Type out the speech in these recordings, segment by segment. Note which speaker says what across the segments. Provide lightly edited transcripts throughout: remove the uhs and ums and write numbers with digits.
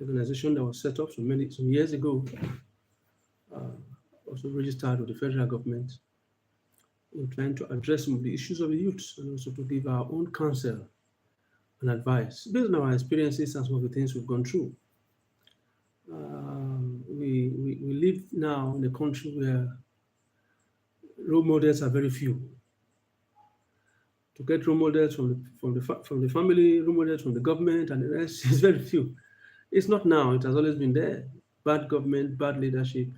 Speaker 1: organization that was set up some years ago, also registered with the federal government in trying to address some of the issues of the youth and also to give our own counsel and advice based on our experiences and some of the things we've gone through. We live now in a country where role models are very few. To get role models from the family, role models from the government, and the rest is very few. It's not now; it has always been there. Bad government, bad leadership,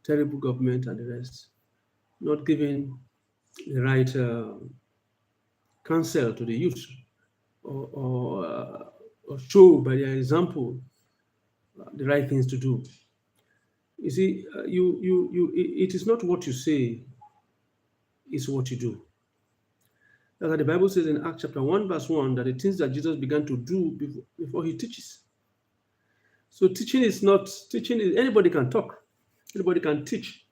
Speaker 1: terrible government, and the rest. Not giving the right counsel to the youth, or show by their example the right things to do. You see, it is not what you say; it's what you do. That's what the Bible says in Acts chapter 1, verse 1, that the things that Jesus began to do before he teaches. So teaching is anybody can talk, anybody can teach.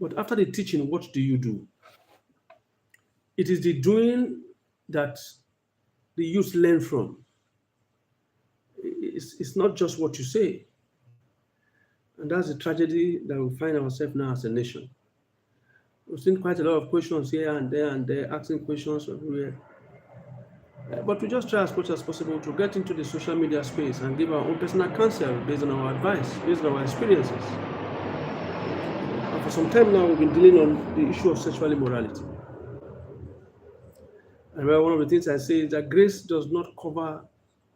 Speaker 1: But after the teaching, what do you do? It is the doing that the youth learn from. It's not just what you say. And that's the tragedy that we find ourselves now as a nation. We've seen quite a lot of questions here and there, asking questions everywhere. But we just try as much as possible to get into the social media space and give our own personal counsel based on our advice, based on our experiences. And for some time now, we've been dealing on the issue of sexual immorality. And one of the things I say is that grace does not cover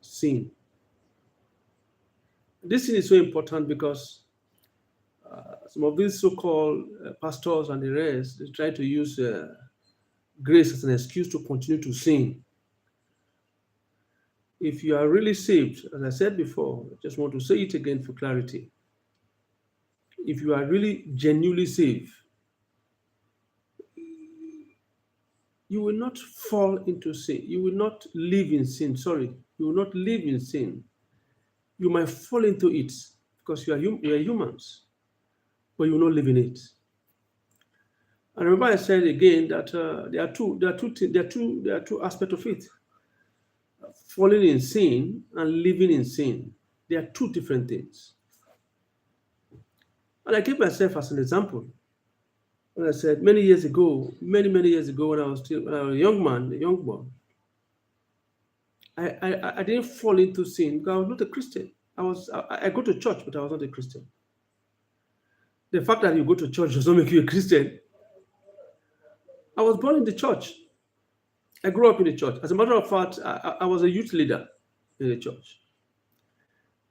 Speaker 1: sin. This thing is so important because some of these so-called pastors and the rest, they try to use grace as an excuse to continue to sin. If you are really saved, as I said before, I just want to say it again for clarity. If you are really genuinely saved, you will not fall into sin. You will not live in sin. Sorry, you will not live in sin. You might fall into it because you are humans, but you will not live in it. And remember, I said again that there are two aspects of it: falling in sin and living in sin. They are two different things. And I give myself as an example. When I said many years ago, when I was a young man, a young boy, I didn't fall into sin because I was not a Christian. I go to church, but I was not a Christian. The fact that you go to church does not make you a Christian. I was born in the church. I grew up in the church. As a matter of fact, I was a youth leader in the church.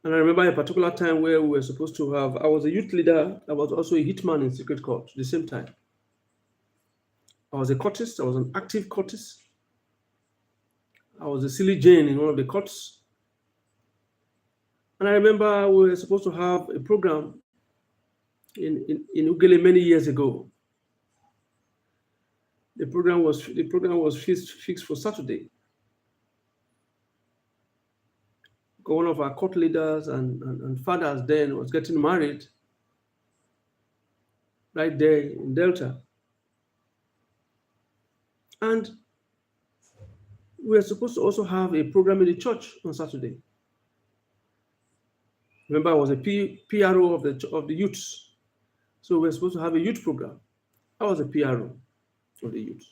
Speaker 1: And I remember a particular time where we were supposed to have, I was a youth leader, I was also a hitman in secret court at the same time. I was a courtist, I was an active courtist. I was a silly Jane in one of the courts. And I remember we were supposed to have a program in Ugele many years ago. The program was fixed for Saturday. One of our court leaders and fathers then was getting married right there in Delta. And we were supposed to also have a program in the church on Saturday. Remember, I was a PRO of the youths. So we were supposed to have a youth program. I was a PRO of the youth.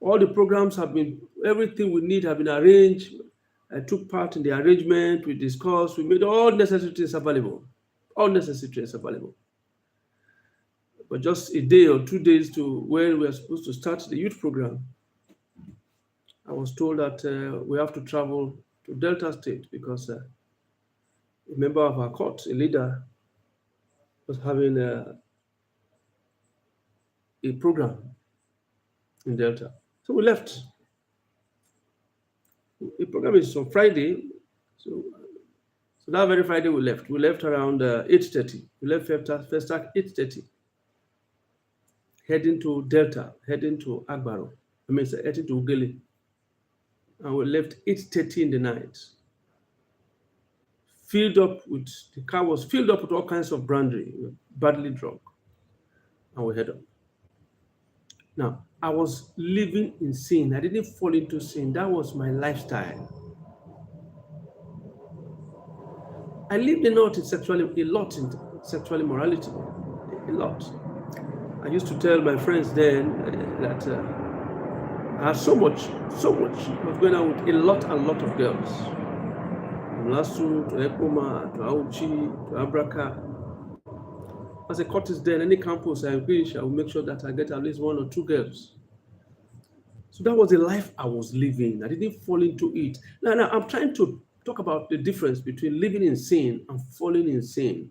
Speaker 1: All the programs everything we need have been arranged. I took part in the arrangement, we discussed, we made all necessary things available. All necessary things available. But just a day or 2 days to when we were supposed to start the youth program, I was told that we have to travel to Delta State because a member of our court, a leader, was having a program in Delta. So we left. The program is on Friday, so that very Friday we left. We left around 8:30. We left first at 8:30, heading to Delta, heading to Agbaro. Heading to Ugele. And we left 8:30 in the night. The car was filled up with all kinds of brandy, badly drunk, and we head up. Now, I was living in sin. I didn't fall into sin. That was my lifestyle. I lived a lot in sexual immorality, a lot. I used to tell my friends then that I had so much. I was going out with a lot of girls. From Lasso to Ekoma to Auchi to Abraka. As a courtist then, any campus I reach, I will make sure that I get at least 1 or 2 girls. So that was the life I was living. I didn't fall into it. Now I'm trying to talk about the difference between living in sin and falling in sin.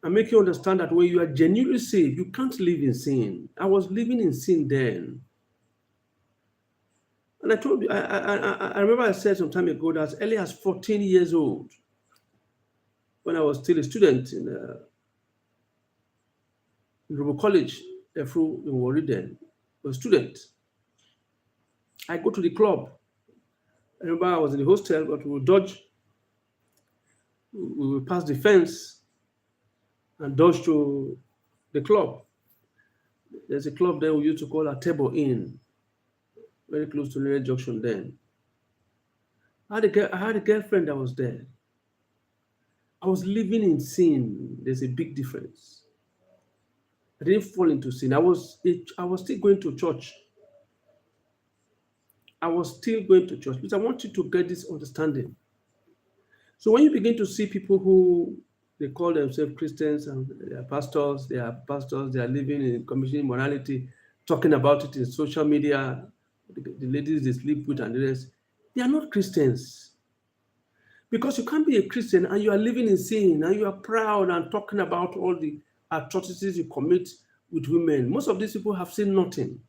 Speaker 1: And make you understand that when you are genuinely saved, you can't live in sin. I was living in sin then. And I told you, I remember I said some time ago that as early as 14 years old, when I was still a student in Rubo College, Efru in Warri then, a student, I go to the club. I remember I was in the hostel, but we would dodge. We would pass the fence and dodge to the club. There's a club there we used to call a Table Inn, very close to Lere Junction then. I had a girlfriend that was there. I was living in sin. There's a big difference. I didn't fall into sin. I was still going to church. But I want you to get this understanding. So when you begin to see people who they call themselves Christians and they are pastors, they are living in commission morality, talking about it in social media, the ladies they sleep with and the rest, they are not Christians. Because you can't be a Christian and you are living in sin and you are proud and talking about all the atrocities you commit with women. Most of these people have seen nothing.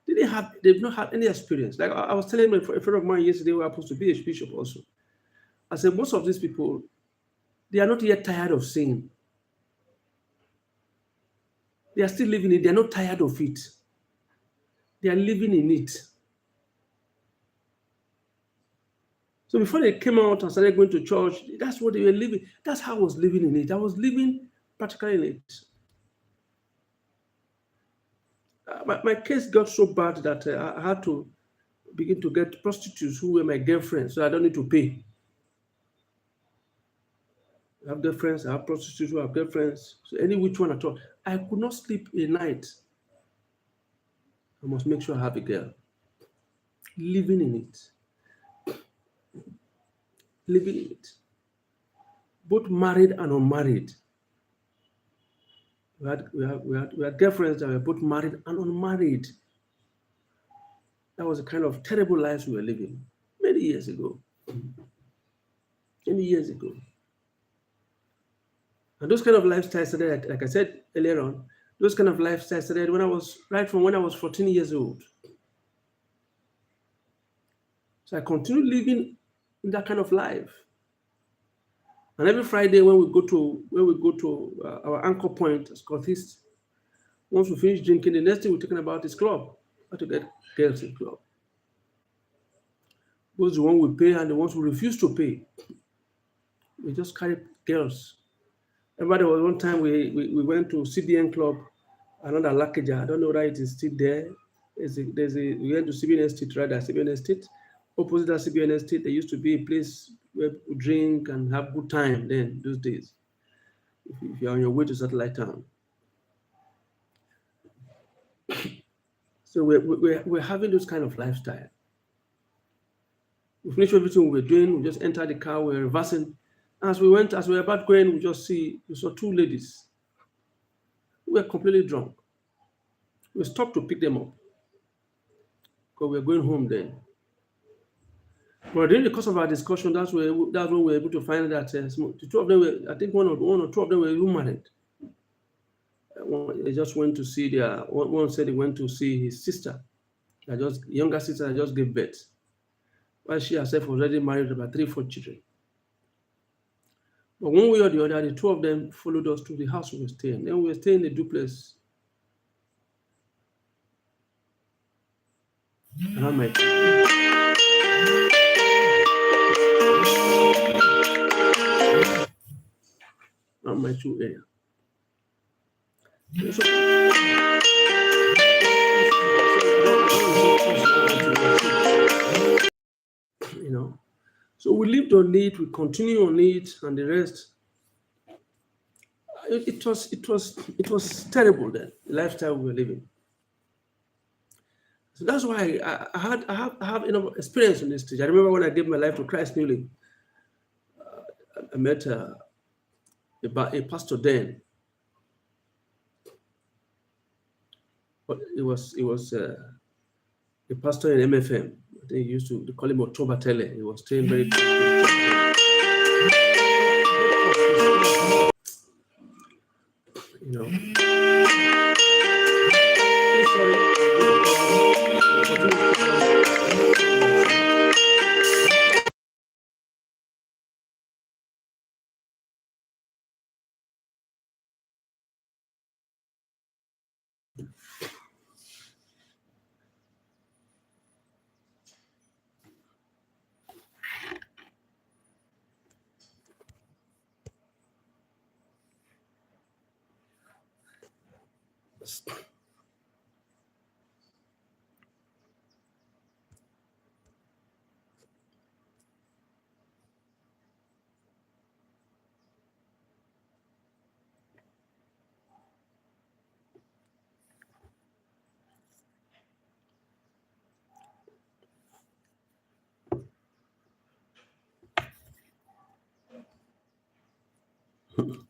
Speaker 1: They've not had any experience. Like I was telling a friend of mine yesterday who happens to be a bishop also. I said, most of these people, they are not yet tired of sin. They are still living it. They are not tired of it. They are living in it. So before they came out and started going to church, that's what they were living. That's how I was living in it. I was living practically in it. My case got so bad that I had to begin to get prostitutes who were my girlfriends, so I don't need to pay. I have girlfriends, I have prostitutes who have girlfriends, so any which one at all. I could not sleep a night. I must make sure I have a girl. Living in it. Living in it. Both married and unmarried. We had girlfriends that were both married and unmarried. That was the kind of terrible lives we were living many years ago. Many years ago. And those kind of lifestyles started, like I said earlier on, those kind of lifestyles started when I was 14 years old. So I continued living in that kind of life. And every Friday when we go to our anchor point as Scottists, once we finish drinking, the next thing we're talking about is club. How to get girls in club. Both the ones we pay and the ones who refuse to pay. We just carry girls. Remember there was one time we went to CBN Club, another Lakaja. I don't know whether it is still there. We went to CBN Estate, rather, CBN Estate. Opposite that CBN Estate, there used to be a place where people drink and have good time then, those days. If you're on your way to Satellite Town. So we're having this kind of lifestyle. We finished everything we were doing, we just entered the car, we were reversing. As we were about going, we saw 2 ladies. We were completely drunk. We stopped to pick them up because we were going home then. But during the course of our discussion, that's when we were able to find that the 2 of them were, I think one or 2 of them were married. They just went to see one said he went to see his sister, younger sister that just gave birth. While she herself was already married about 3-4 children. But one way or the other, the 2 of them followed us to the house we were staying. Then we were staying in a duplex. Around my around my 2 area. You know, So we lived on it, we continue on it, and the rest. It was terrible then, the lifestyle we were living. So that's why I have enough experience on this stage. I remember when I gave my life to Christ newly, I met a pastor then, but it was a pastor in MFM. I think he used to they call him October Tele. He was staying very close to the church then, you know.